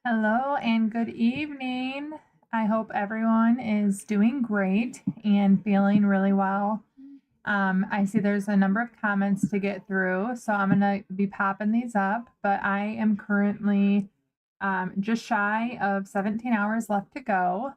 Hello and good evening. I hope everyone is doing great and feeling really well. I see there's a number of comments to get through, so I'm going to be popping these up, but I am currently just shy of 17 hours left to go.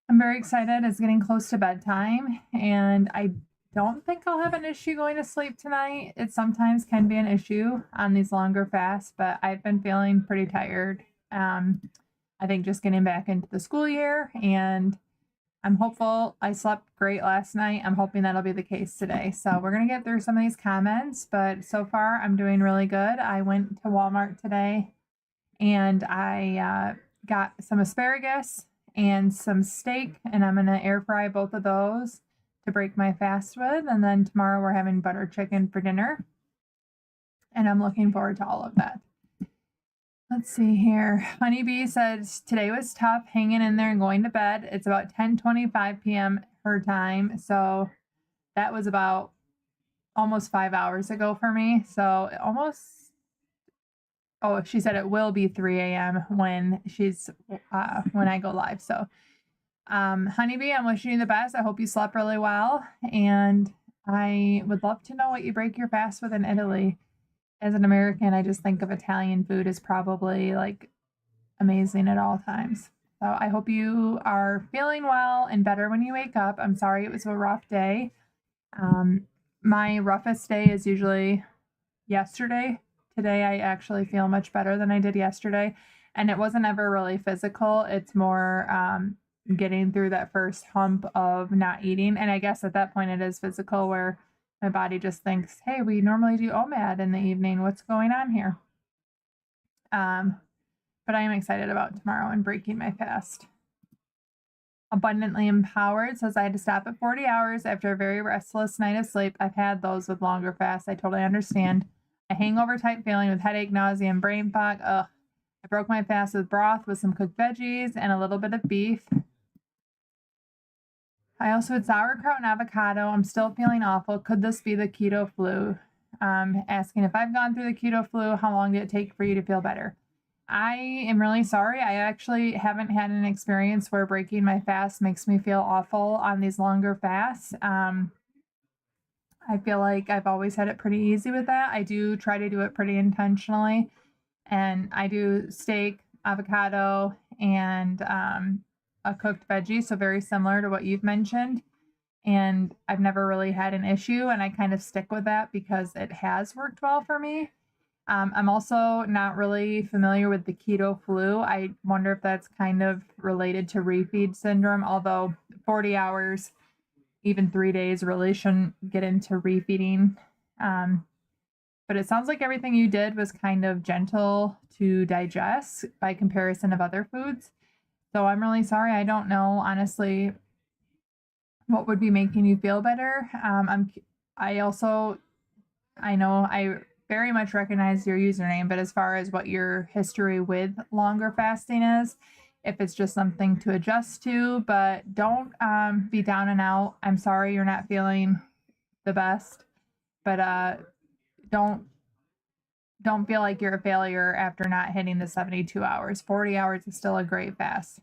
I'm very excited. It's getting close to bedtime, and I don't think I'll have an issue going to sleep tonight. It sometimes can be an issue on these longer fasts, but I've been feeling pretty tired. Um, I think just getting back into the school year, and I'm hopeful. I slept great last night. I'm hoping that'll be the case today. So we're going to get through some of these comments, but so far I'm doing really good. I went to Walmart today and I got some asparagus and some steak, and I'm going to air fry both of those to break my fast with. And then tomorrow we're having butter chicken for dinner, and I'm looking forward to all of that. Let's see here. Honeybee says today was tough, hanging in there and going to bed. It's about 10:25 p.m. her time, so that was about almost 5 hours ago for me. So almost. Oh, she said it will be 3 a.m. when when I go live. So, Honeybee, I'm wishing you the best. I hope you slept really well, and I would love to know what you break your fast with in Italy. As an American, I just think of Italian food as probably like amazing at all times. So I hope you are feeling well and better when you wake up. I'm sorry it was a rough day. Um, my roughest day is usually yesterday. Today I actually feel much better than I did yesterday. And it wasn't ever really physical. It's more getting through that first hump of not eating. And I guess at that point it is physical, where my body just thinks, hey, we normally do OMAD in the evening. What's going on here? But I am excited about tomorrow and breaking my fast. Abundantly Empowered says I had to stop at 40 hours after a very restless night of sleep. I've had those with longer fasts. I totally understand. A hangover type feeling with headache, nausea, and brain fog. Ugh. I broke my fast with broth with some cooked veggies and a little bit of beef. I also had sauerkraut and avocado. I'm still feeling awful. Could this be the keto flu? Asking if I've gone through the keto flu, how long did it take for you to feel better? I am really sorry. I actually haven't had an experience where breaking my fast makes me feel awful on these longer fasts. I feel like I've always had it pretty easy with that. I do try to do it pretty intentionally, and I do steak, avocado, and a cooked veggie, so very similar to what you've mentioned. And I've never really had an issue, and I kind of stick with that because it has worked well for me. I'm also not really familiar with the keto flu. I wonder if that's kind of related to refeed syndrome, although 40 hours, even 3 days, really shouldn't get into refeeding. But it sounds like everything you did was kind of gentle to digest by comparison of other foods. So I'm really sorry. I don't know, honestly, what would be making you feel better. I also, I know I very much recognize your username, but as far as what your history with longer fasting is, if it's just something to adjust to, but don't be down and out. I'm sorry you're not feeling the best, but don't don't feel like you're a failure after not hitting the 72 hours. 40 hours is still a great fast.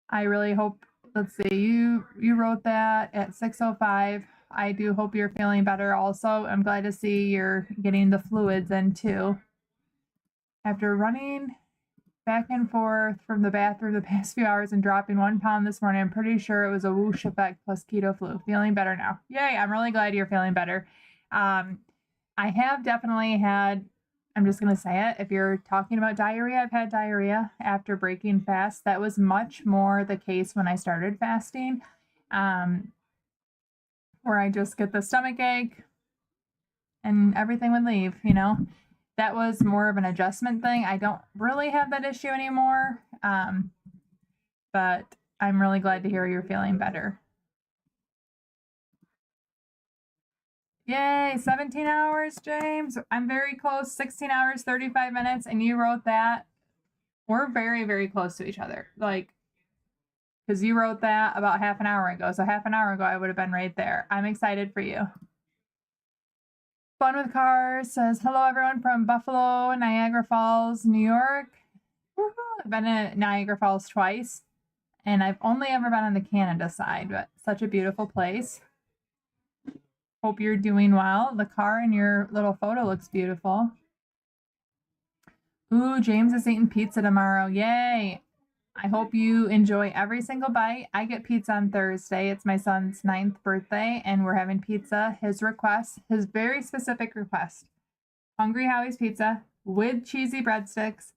I really hope, let's see, you wrote that at 6:05. I do hope you're feeling better also. I'm glad to see you're getting the fluids in too. After running back and forth from the bathroom the past few hours and dropping 1 pound this morning, I'm pretty sure it was a whoosh effect plus keto flu. Feeling better now. Yay, I'm really glad you're feeling better. I have definitely had, I'm just going to say it, if you're talking about diarrhea, I've had diarrhea after breaking fast. That was much more the case when I started fasting, where I just get the stomach ache and everything would leave, you know. That was more of an adjustment thing. I don't really have that issue anymore, but I'm really glad to hear you're feeling better. Yay, 17 hours, James. I'm very close, 16 hours, 35 minutes, and you wrote that. We're very, very close to each other. Like, because you wrote that about half an hour ago. So half an hour ago, I would have been right there. I'm excited for you. Fun with Cars says, hello everyone from Buffalo, Niagara Falls, New York. I've been to Niagara Falls twice, and I've only ever been on the Canada side, but such a beautiful place. Hope you're doing well. The car in your little photo looks beautiful. Ooh, James is eating pizza tomorrow. Yay. I hope you enjoy every single bite. I get pizza on Thursday. It's my son's 9th birthday, and we're having pizza. His request, his very specific request, Hungry Howie's pizza with cheesy breadsticks,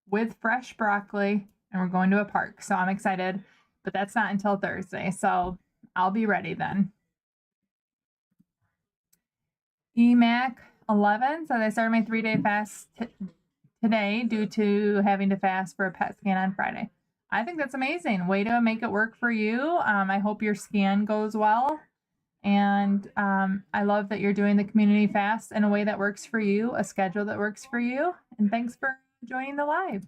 with fresh broccoli, and we're going to a park. So I'm excited, but that's not until Thursday. So I'll be ready then. EMAC 11 says I started my 3-day fast today due to having to fast for a PET scan on Friday. I think that's amazing. Way to make it work for you. I hope your scan goes well. And I love that you're doing the community fast in a way that works for you, a schedule that works for you. And thanks for joining the live.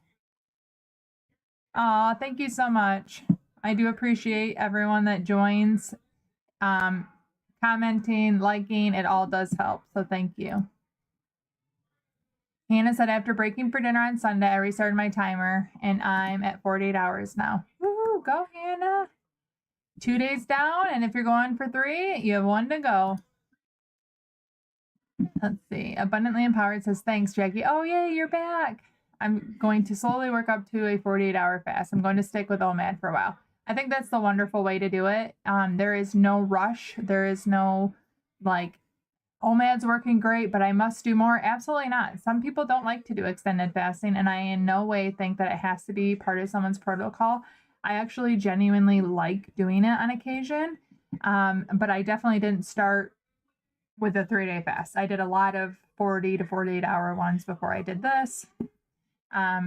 Aw, thank you so much. I do appreciate everyone that joins. Commenting, liking, it all does help. So thank you. Hannah said, after breaking for dinner on Sunday, I restarted my timer and I'm at 48 hours now. Woo, go Hannah. 2 days down, and if you're going for 3, you have 1 to go. Let's see. Abundantly Empowered says, thanks, Jackie. Oh, yay, you're back. I'm going to slowly work up to a 48-hour fast. I'm going to stick with OMAD for a while. I think that's the wonderful way to do it. There is no rush. There is no, like, OMAD's working great, but I must do more. Absolutely not. Some people don't like to do extended fasting, and I in no way think that it has to be part of someone's protocol. I actually genuinely like doing it on occasion, but I definitely didn't start with a 3-day fast. I did a lot of 40 to 48-hour ones before I did this.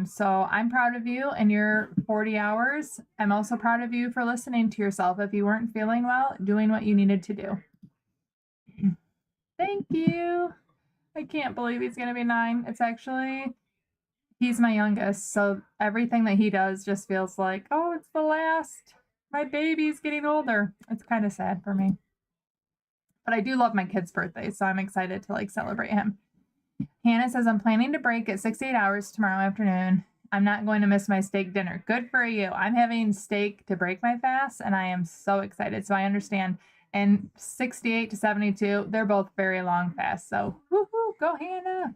So I'm proud of you and your 40 hours. I'm also proud of you for listening to yourself if you weren't feeling well, doing what you needed to do. Thank you. I can't believe he's going to be 9. It's actually, he's my youngest. So everything that he does just feels like, oh, it's the last. My baby's getting older. It's kind of sad for me. But I do love my kid's birthday, so I'm excited to like celebrate him. Hannah says, I'm planning to break at 68 hours tomorrow afternoon. I'm not going to miss my steak dinner. Good for you. I'm having steak to break my fast, and I am so excited. So I understand. And 68 to 72, they're both very long fasts. So woohoo, go Hannah.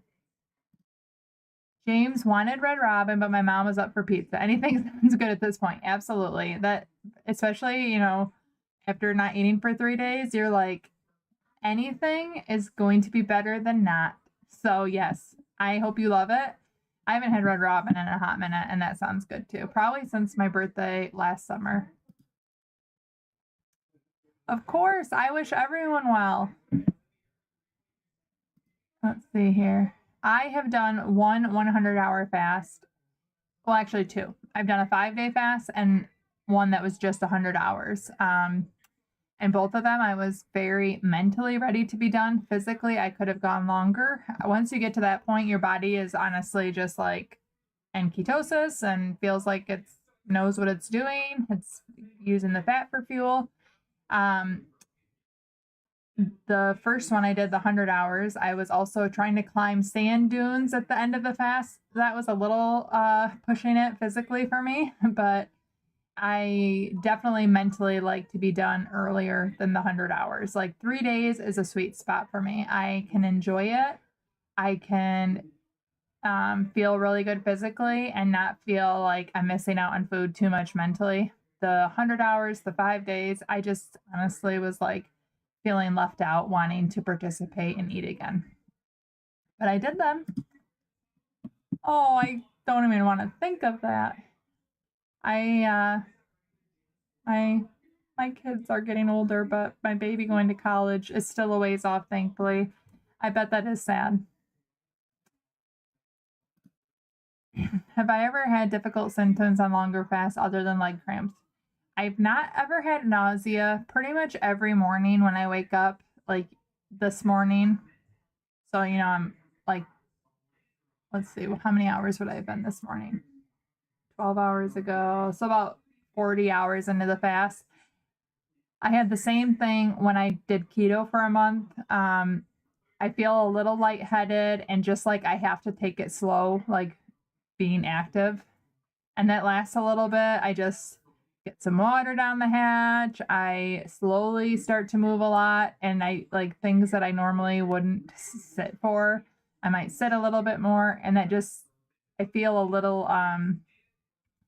James wanted Red Robin, but my mom was up for pizza. Anything sounds good at this point. Absolutely. That, especially, after not eating for 3 days, you're like, anything is going to be better than not. So yes, I hope you love it. I haven't had Red Robin in a hot minute, and that sounds good too. Probably since my birthday last summer. Of course, I wish everyone well. Let's see here. I have done one 100-hour fast. Well, actually 2. I've done a 5-day fast and one that was just 100 hours. And both of them, I was very mentally ready to be done. Physically, I could have gone longer. Once you get to that point, your body is honestly just like in ketosis and feels like it knows what it's doing. It's using the fat for fuel. The first one I did, the 100 hours, I was also trying to climb sand dunes at the end of the fast. That was a little pushing it physically for me, but I definitely mentally like to be done earlier than the 100 hours. Like 3 days is a sweet spot for me. I can enjoy it. I can feel really good physically and not feel like I'm missing out on food too much mentally. The 100 hours, the 5 days, I just honestly was like feeling left out, wanting to participate and eat again. But I did them. Oh, I don't even want to think of that. My kids are getting older, but my baby going to college is still a ways off, thankfully. I bet that is sad. Have I ever had difficult symptoms on longer fasts other than leg cramps? I've not ever had nausea pretty much every morning when I wake up, like this morning. So, I'm like, let's see, how many hours would I have been this morning? 12 hours ago. So about 40 hours into the fast. I had the same thing when I did keto for a month. I feel a little lightheaded and just like I have to take it slow, like being active. And that lasts a little bit. I just get some water down the hatch. I slowly start to move a lot, and I like things that I normally wouldn't sit for. I might sit a little bit more, and that just I feel a little I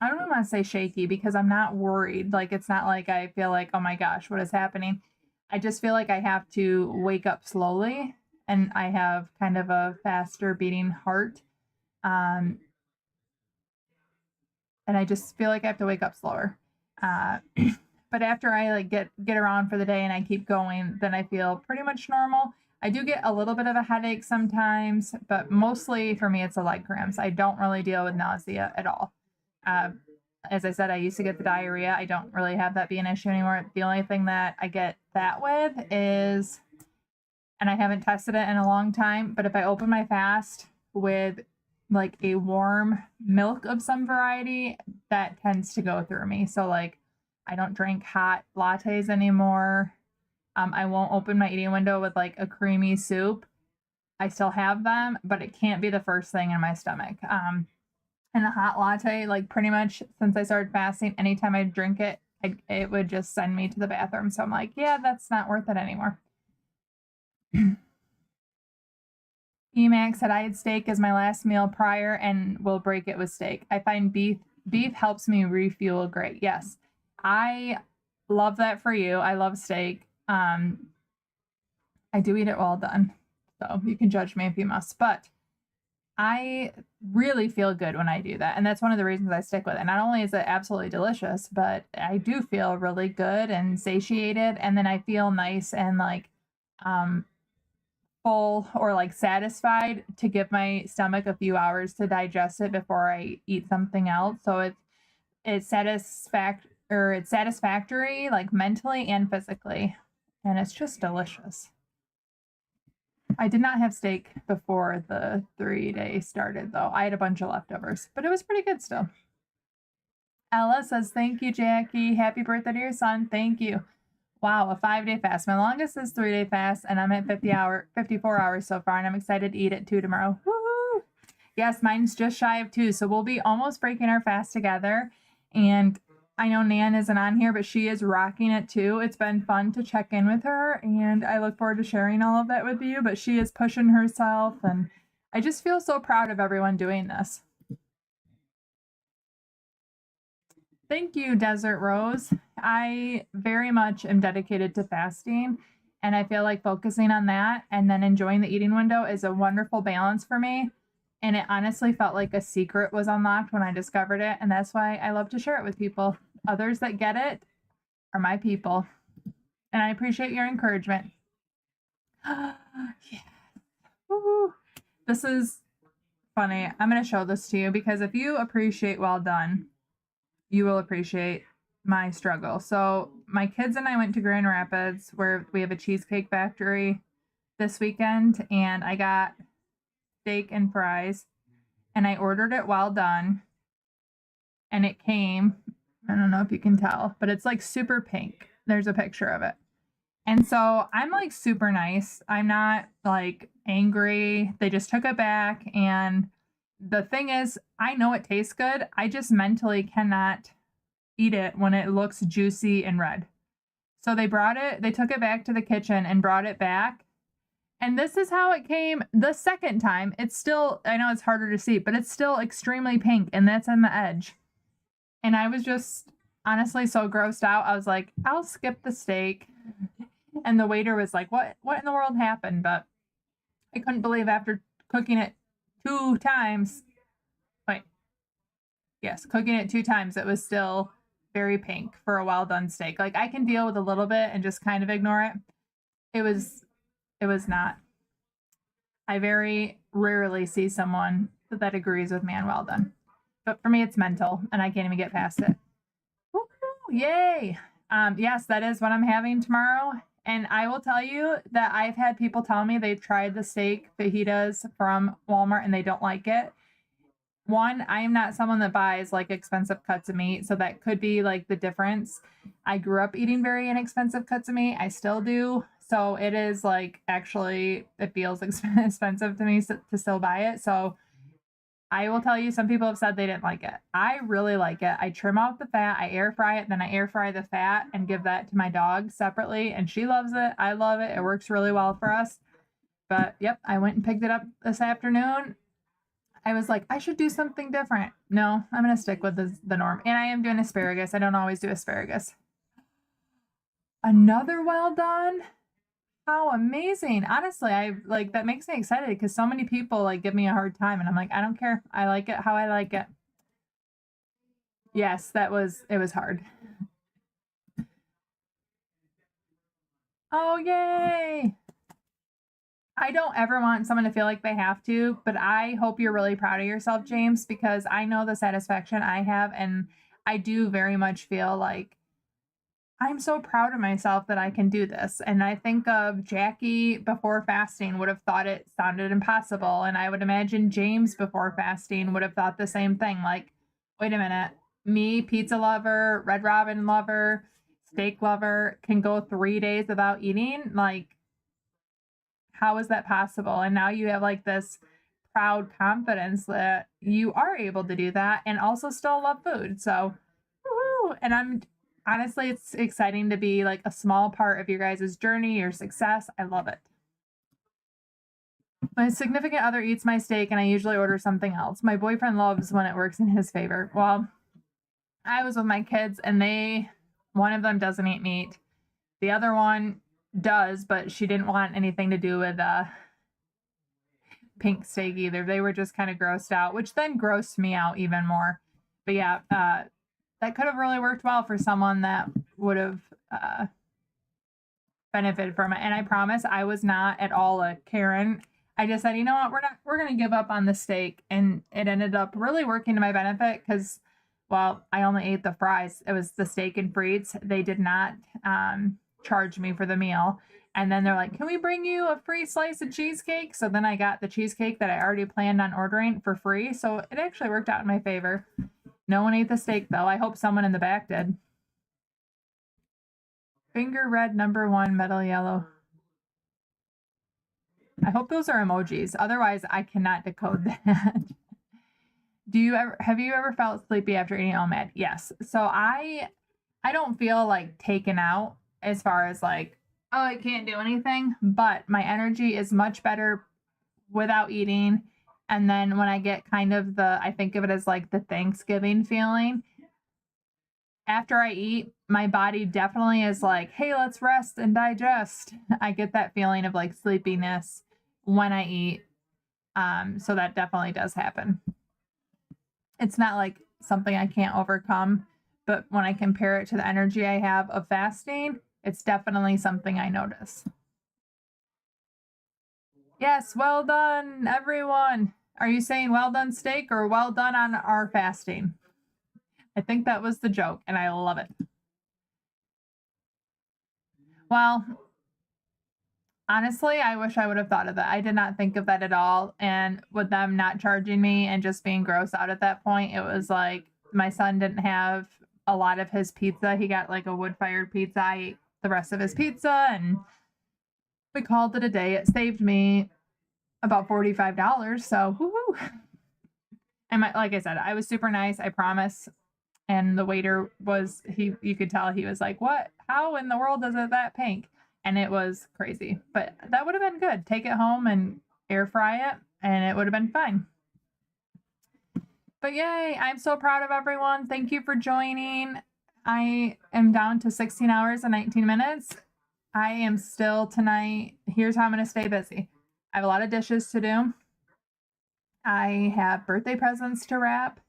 don't want to say shaky because I'm not worried. Like it's not like I feel like, oh my gosh, what is happening? I just feel like I have to wake up slowly, and I have kind of a faster beating heart. Um, and I just feel like I have to wake up slower. Uh, but after I like get around for the day and I keep going, then I feel pretty much normal. I do get a little bit of a headache sometimes, but mostly for me it's the leg cramps. I don't really deal with nausea at all. Uh, as I said, I used to get the diarrhea. I don't really have that be an issue anymore. The only thing that I get that with is, and I haven't tested it in a long time, but if I open my fast with like a warm milk of some variety, that tends to go through me. So like I don't drink hot lattes anymore. I won't open my eating window with like a creamy soup. I still have them, but it can't be the first thing in my stomach. And a hot latte, like pretty much since I started fasting, anytime I drink it, it would just send me to the bathroom. So I'm like, yeah, that's not worth it anymore. Emac said I had steak as my last meal prior and will break it with steak. I find beef helps me refuel great. Yes. I love that for you. I love steak. I do eat it well done. So you can judge me if you must, but I really feel good when I do that. And that's one of the reasons I stick with it. Not only is it absolutely delicious, but I do feel really good and satiated. And then I feel nice and like full or like satisfied to give my stomach a few hours to digest it before I eat something else. So it's satisfactory like mentally and physically. And it's just delicious. I did not have steak before the 3-day started, though. I had a bunch of leftovers, but it was pretty good still. Ella says, thank you, Jackie. Happy birthday to your son. Thank you. Wow, a 5-day fast. My longest is 3-day fast, and I'm at 54 hours so far, and I'm excited to eat it too tomorrow. Woohoo! Yes, mine's just shy of 2, so we'll be almost breaking our fast together. And I know Nan isn't on here, but she is rocking it too. It's been fun to check in with her, and I look forward to sharing all of that with you, but she is pushing herself, and I just feel so proud of everyone doing this. Thank you, Desert Rose. I very much am dedicated to fasting, and I feel like focusing on that and then enjoying the eating window is a wonderful balance for me. And it honestly felt like a secret was unlocked when I discovered it, and that's why I love to share it with people. Others that get it are my people, and I appreciate your encouragement. Yeah. Woo-hoo. This is funny. I'm going to show this to you because if you appreciate well done, you will appreciate my struggle. So my kids and I went to Grand Rapids where we have a cheesecake factory this weekend, and I got steak and fries, and I ordered it well done, and it came, I don't know if you can tell, but it's like super pink. There's a picture of it. And so I'm like super nice. I'm not like angry. They just took it back. And the thing is, I know it tastes good. I just mentally cannot eat it when it looks juicy and red. So they took it back to the kitchen and brought it back. And this is how it came the second time. It's still, I know it's harder to see, but it's still extremely pink, and that's in the edge. And I was just honestly so grossed out. I was like, I'll skip the steak. And the waiter was like, what in the world happened? But I couldn't believe after cooking it 2 times, cooking it 2 times, it was still very pink for a well done steak. Like I can deal with a little bit and just kind of ignore it. It was not. I very rarely see someone that agrees with man well done. But for me, it's mental, and I can't even get past it. Woo-hoo, yay! Yes, that is what I'm having tomorrow. And I will tell you that I've had people tell me they've tried the steak fajitas from Walmart and they don't like it. One, I am not someone that buys like expensive cuts of meat, so that could be like the difference. I grew up eating very inexpensive cuts of meat. I still do. So it is like, actually, it feels expensive to me to still buy it. So I will tell you, some people have said they didn't like it. I really like it. I trim out the fat, I air fry it, then I air fry the fat and give that to my dog separately. And she loves it. I love it. It works really well for us. But yep, I went and picked it up this afternoon. I was like, I should do something different. No, I'm going to stick with the norm. And I am doing asparagus. I don't always do asparagus. Another well done. How amazing. Honestly, I like that makes me excited because so many people like give me a hard time and I'm like, I don't care. I like it how I like it. Yes, it was hard. Oh, yay. I don't ever want someone to feel like they have to, but I hope you're really proud of yourself, James, because I know the satisfaction I have, and I do very much feel like I'm so proud of myself that I can do this. And I think of Jackie before fasting would have thought it sounded impossible. And I would imagine James before fasting would have thought the same thing. Like, wait a minute, me, pizza lover, Red Robin lover, steak lover, can go 3 days without eating. Like, how is that possible? And now you have like this proud confidence that you are able to do that and also still love food. So, woohoo! And I'm honestly, it's exciting to be like a small part of your guys' journey, your success. I love it. My significant other eats my steak and I usually order something else. My boyfriend loves when it works in his favor. Well, I was with my kids and one of them doesn't eat meat. The other one does, but she didn't want anything to do with pink steak either. They were just kind of grossed out, which then grossed me out even more. But yeah, that could have really worked well for someone that would have benefited from it. And I promise I was not at all a Karen. I just said, you know what, we're gonna give up on the steak. And it ended up really working to my benefit because, well, I only ate the fries. It was the steak and frites. They did not charge me for the meal. And then they're like, can we bring you a free slice of cheesecake? So then I got the cheesecake that I already planned on ordering for free. So it actually worked out in my favor. No one ate the steak though. I hope someone in the back did. Finger red #1, metal yellow. I hope those are emojis. Otherwise, I cannot decode that. Have you ever felt sleepy after eating OMAD? Yes. So I don't feel like taken out as far as like, oh, I can't do anything, but my energy is much better without eating. And then when I get kind of I think of it as like the Thanksgiving feeling. After I eat, my body definitely is like, hey, let's rest and digest. I get that feeling of like sleepiness when I eat. So that definitely does happen. It's not like something I can't overcome, but when I compare it to the energy I have of fasting, it's definitely something I notice. Yes, well done, everyone. Are you saying well done steak or well done on our fasting? I think that was the joke, and I love it. Well, honestly, I wish I would have thought of that. I did not think of that at all. And with them not charging me and just being gross out at that point, it was like my son didn't have a lot of his pizza. He got like a wood-fired pizza. I ate the rest of his pizza and we called it a day. It saved me about $45. So, woohoo. And like I said, I was super nice, I promise. And the waiter you could tell he was like, what? How in the world is it that pink? And it was crazy. But that would have been good. Take it home and air fry it, and it would have been fine. But yay, I'm so proud of everyone. Thank you for joining. I am down to 16 hours and 19 minutes. I am still tonight. Here's how I'm going to stay busy. I have a lot of dishes to do. I have birthday presents to wrap.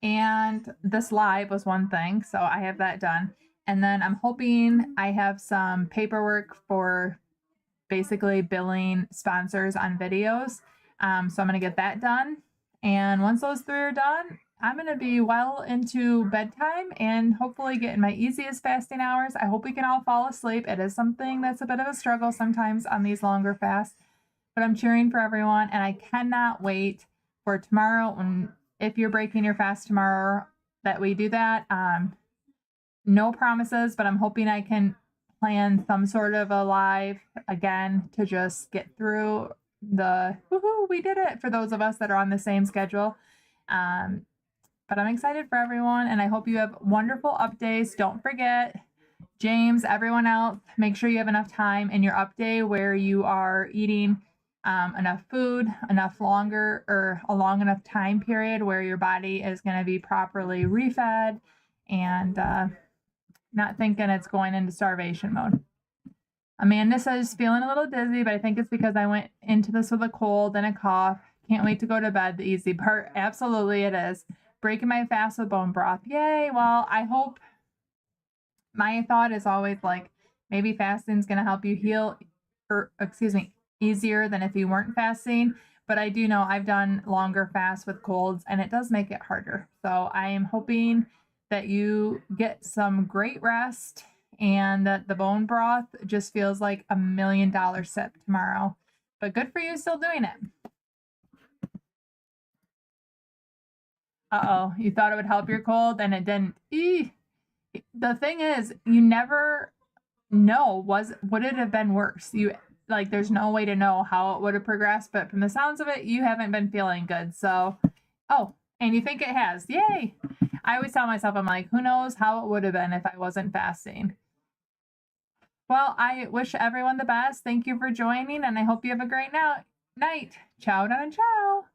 And this live was one thing, so I have that done. And then I'm hoping I have some paperwork for basically billing sponsors on videos. So I'm going to get that done. And once those 3 are done, I'm going to be well into bedtime and hopefully get in my easiest fasting hours. I hope we can all fall asleep. It is something that's a bit of a struggle sometimes on these longer fasts, but I'm cheering for everyone. And I cannot wait for tomorrow if you're breaking your fast tomorrow, that we do that. No promises, but I'm hoping I can plan some sort of a live again to just get through the woohoo, we did it for those of us that are on the same schedule. But I'm excited for everyone, and I hope you have wonderful up days. Don't forget, James, everyone else, make sure you have enough time in your up day where you are eating enough food, enough longer, or a long enough time period where your body is going to be properly refed and not thinking it's going into starvation mode. Amanda says feeling a little dizzy, but I think it's because I went into this with a cold and a cough. Can't wait to go to bed. The easy part. Absolutely it is. Breaking my fast with bone broth. Yay. Well, I hope, my thought is always like maybe fasting's going to help you heal, or excuse me, easier than if you weren't fasting. But I do know I've done longer fasts with colds and it does make it harder. So I am hoping that you get some great rest and that the bone broth just feels like $1 million sip tomorrow. But good for you still doing it. Uh-oh, you thought it would help your cold and it didn't. The thing is, you never know, would it have been worse? You like there's no way to know how it would have progressed, but from the sounds of it, you haven't been feeling good. So, oh, and you think it has. Yay. I always tell myself, I'm like, who knows how it would have been if I wasn't fasting. Well, I wish everyone the best. Thank you for joining, and I hope you have a great night. Ciao, ciao.